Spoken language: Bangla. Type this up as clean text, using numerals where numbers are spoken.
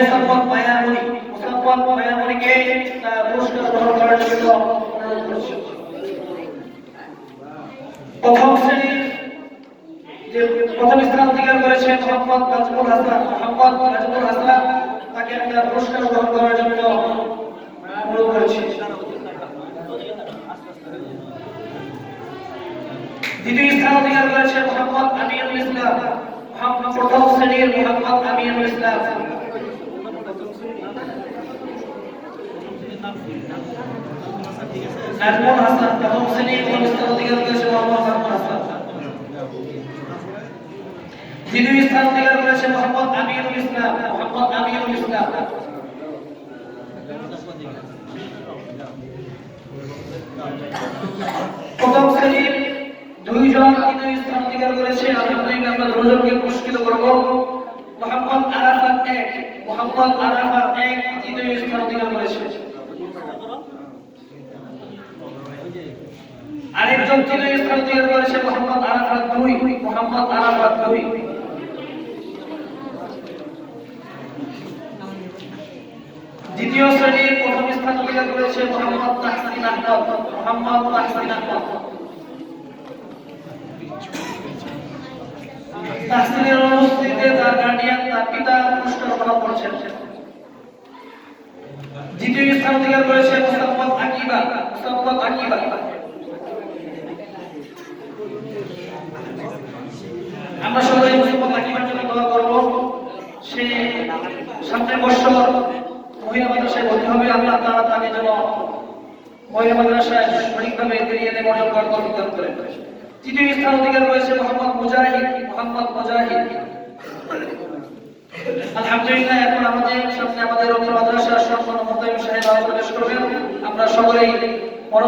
মুসাম্মদ মায়ামণিকে পুরস্কার গ্রহণ করার জন্য অনুরোধ করছি। প্রথম শ্রেণীর যে প্রথম স্থান অধিকার করেছে মোহাম্মদ নাজমুল হাসান, তাকে একটা পুরস্কার গ্রহণ করার জন্য অনুরোধ করছি। দ্বিতীয় স্থান অধিকার করেছে মোহাম্মদ আমিনুল ইসলাম, প্রথম শ্রেণীর মোহাম্মদ আমিনুল ইসলাম। নাজমুল হাসান প্রথম শ্রেণীর প্রথম স্থান অধিকার করেছে মোহাম্মদ নাজমুল হাসান। দ্বিতীয় স্থান অধিকার করেছে মোহাম্মদ আমিনুল ইসলাম। প্রথম শ্রেণীর দুইজন তৃতীয় স্থান অধিকার করেছে। আলহামদুলিল্লাহ, আমরা দুজনকে পুরস্কৃত করব। মোহাম্মদ আরাফাত এক তৃতীয় স্থান অধিকার করেছে। আরেকজন তৃতীয় স্থান অধিকার করেছে মোহাম্মদ আরাফাত দুই। দ্বিতীয় শ্রেণীর প্রথম স্থান অধিকার করেছে মোহাম্মদ তাহসিন আহমদ। তাহসিনের অনুপস্থিতিতে তার গার্ডিয়ান, তার পিতা পুরস্কার গ্রহণ করছেন। দ্বিতীয় স্থান অধিকার করেছে মুসাম্মদ আকিবা। আমরা সবাই মুসাম্মদ আকিবার জন্য দোয়া করব। সে সামনের বছর মহিলা মাদ্রাসায় ভর্তি হবে। আল্লাহ তাআলা তাকে যেন মহিলা মাদ্রাসায় সঠিকভাবে এগিয়ে নিয়ে অর্জন করার তৌফিক দান করেন। তৃতীয় স্থান অধিকার করেছে মোহাম্মদ মুজাহিদ। আলহামদুলিল্লাহ, এখন আমাদের সামনে আমাদের মাদ্রাসার সম্মানিত মুহতামিম সাহেব প্রবেশ করবেন। আমরা সকলেই